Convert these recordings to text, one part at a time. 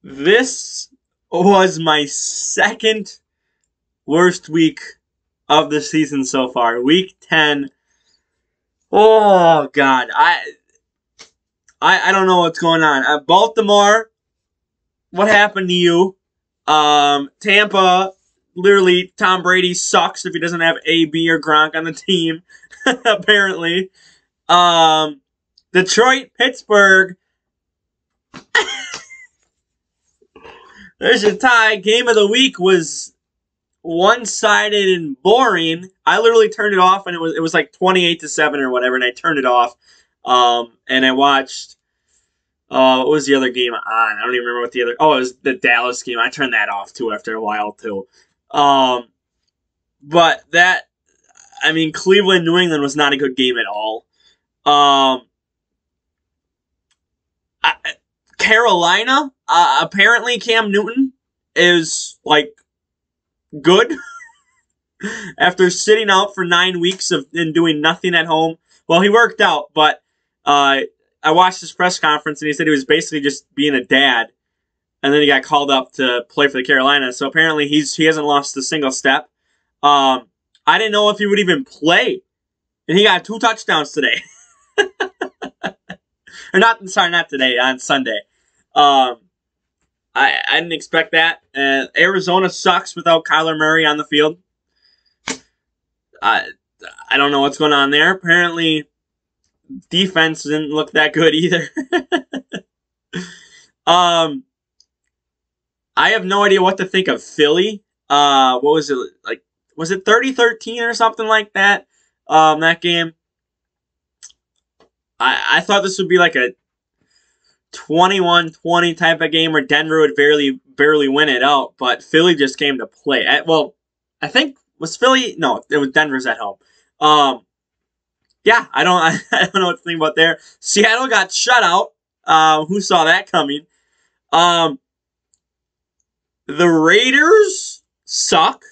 This was my second worst week of the season so far. Week 10. Oh God, I don't know what's going on. Baltimore, what happened to you? Tampa, literally, Tom Brady sucks if he doesn't have AB or Gronk on the team. Apparently, Detroit, Pittsburgh. There's a tie. Game of the week was one-sided and boring. I literally turned it off, and it was like 28-7 or whatever, and I turned it off. And I watched. What was the other game on? I don't even remember what the other. Oh, it was the Dallas game. I turned that off too after a while too. But that, I mean, Cleveland, New England was not a good game at all. Carolina, apparently Cam Newton is like good after sitting out for 9 weeks and doing nothing at home. Well, he worked out, but I watched his press conference and he said he was basically just being a dad, and then he got called up to play for the Carolina. So apparently he hasn't lost a single step. I didn't know if he would even play, and he got 2 touchdowns today. Or not today, on Sunday. I didn't expect that. Arizona sucks without Kyler Murray on the field. I don't know what's going on there. Apparently, defense didn't look that good either. I have no idea what to think of Philly. What was it like? Was it 30-13 or something like that? That game. I thought this would be like a 21-20 type of game where Denver would barely win it out, but Philly just came to play. I think was Philly. No, it was Denver's at home. Yeah, I don't know what to think about there. Seattle got shut out. Who saw that coming? The Raiders suck.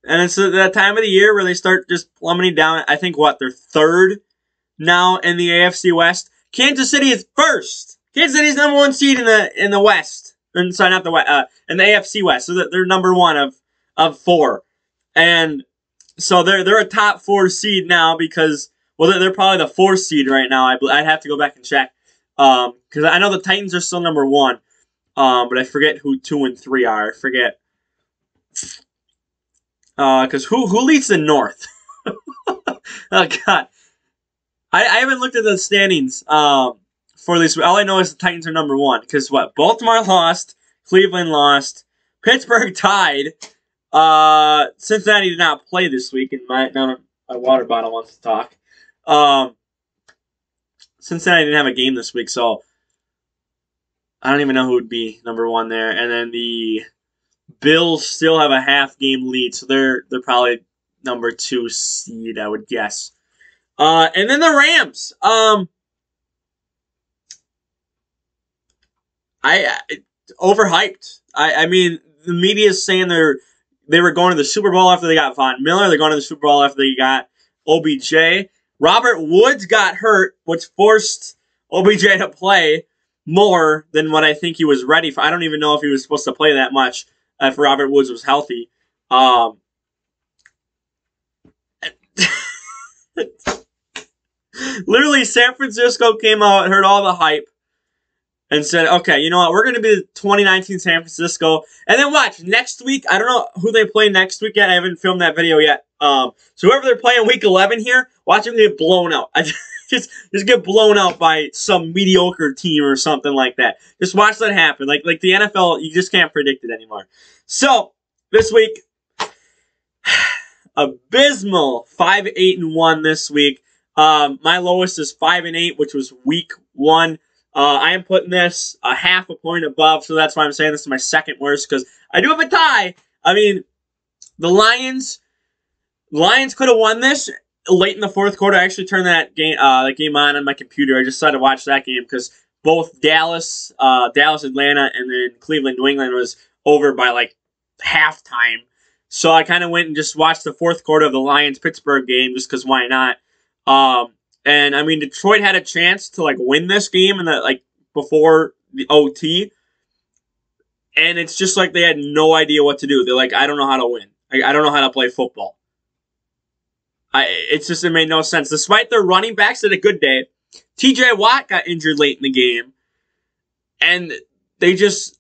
And it's that time of the year where they start just plummeting down. I think they're third now in the AFC West. Kansas City is first. Kansas City's number 1 seed in the West. Sorry, not the West. In the AFC West. So they're number 1 of 4. And so they're a top 4 seed now because they're probably the 4th seed right now. I'd have to go back and check because I know the Titans are still number 1, but I forget who 2 and 3 are. I forget because who leads the North? Oh God, I haven't looked at the standings for this. All I know is the Titans are number 1 because Baltimore lost, Cleveland lost, Pittsburgh tied. Cincinnati did not play this week, and my water bottle wants to talk. Cincinnati didn't have a game this week, so I don't even know who would be number 1 there. And then the Bills still have a half-game lead, so they're probably number 2 seed, I would guess. And then the Rams. Overhyped. I mean, the media is saying they were going to the Super Bowl after they got Von Miller. They're going to the Super Bowl after they got OBJ. Robert Woods got hurt, which forced OBJ to play more than what I think he was ready for. I don't even know if he was supposed to play that much if Robert Woods was healthy. Literally, San Francisco came out, heard all the hype, and said, okay, you know what, we're going to be the 2019 San Francisco. And then watch, next week, I don't know who they play next week yet. I haven't filmed that video yet. So whoever they're playing week 11 here, watch them get blown out. Just get blown out by some mediocre team or something like that. Just watch that happen. Like the NFL, you just can't predict it anymore. So, this week, abysmal 5-8-1 this week. My lowest is 5-8, which was week 1. I am putting this a half a point above, so that's why I'm saying this is my second worst, because I do have a tie. I mean, the Lions could have won this late in the 4th quarter. I actually turned that game on my computer. I just decided to watch that game because both Dallas, Atlanta, and then Cleveland, New England was over by like halftime. So I kind of went and just watched the 4th quarter of the Lions-Pittsburgh game just because why not? And I mean, Detroit had a chance to win this game before the OT, And it's just like they had no idea what to do. They're like, I don't know how to win. I don't know how to play football. It made no sense. Despite their running backs had a good day, TJ Watt got injured late in the game, and they just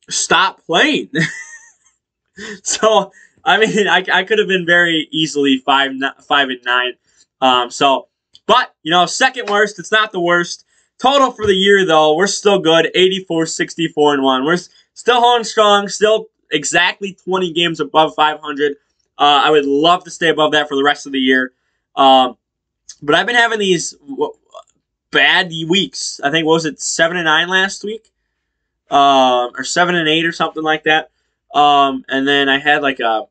stopped playing. So, I mean, I could have been very easily 5-9. But, second worst. It's not the worst. Total for the year, though, we're still good. 84-64-1. We're still holding strong. Still exactly 20 games above 500. I would love to stay above that for the rest of the year. But I've been having these bad weeks. I think, what was it, 7-9 last week? Or 7-8 or something like that. And then I had like an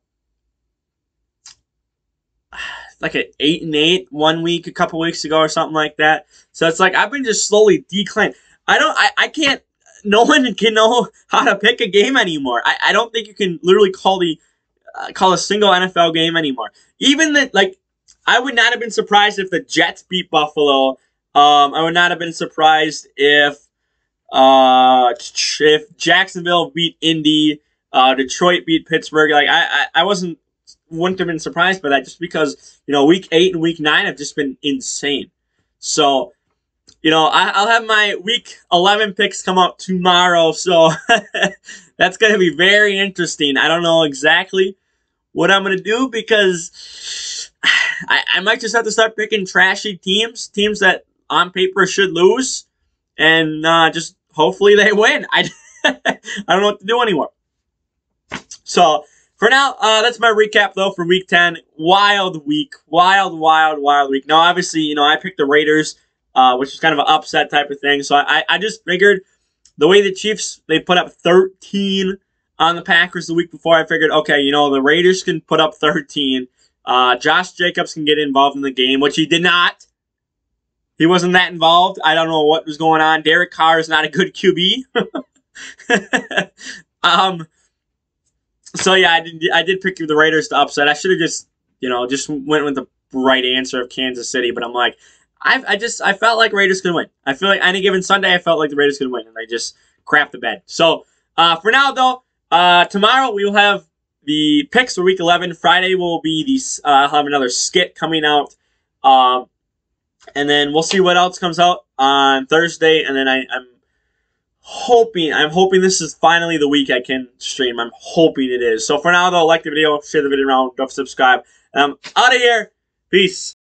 8-8 1 week a couple weeks ago or something like that. So it's like I've been just slowly declining. I can't. No one can know how to pick a game anymore. I don't think you can literally call a single NFL game anymore. Even that, like, I would not have been surprised if the Jets beat Buffalo. I would not have been surprised if Jacksonville beat Indy, Detroit beat Pittsburgh. Like I wouldn't have been surprised by that, just because week 8 and week 9 have just been insane. So I'll have my week 11 picks come out tomorrow, so that's going to be very interesting. I don't know exactly what I'm going to do, because I might just have to start picking trashy teams that on paper should lose, and just hopefully they win. I don't know what to do anymore. So for now, that's my recap, though, for Week 10. Wild week. Wild week. Now, obviously, I picked the Raiders, which is kind of an upset type of thing. So I just figured the way the Chiefs, they put up 13 on the Packers the week before, I figured, okay, the Raiders can put up 13. Josh Jacobs can get involved in the game, which he did not. He wasn't that involved. I don't know what was going on. Derek Carr is not a good QB. So yeah, I did pick the Raiders to upset. I should have just went with the right answer of Kansas City, but I'm like, I felt like Raiders could win. I feel like any given Sunday, I felt like the Raiders could win, and they just crapped the bed. So for now, though, tomorrow we will have the picks for Week 11. Friday will be I'll have another skit coming out, and then we'll see what else comes out on Thursday, and then I'm hoping this is finally the week I can stream. I'm hoping it is. So for now, though, like the video, share the video around, don't subscribe, and I'm out of here. Peace.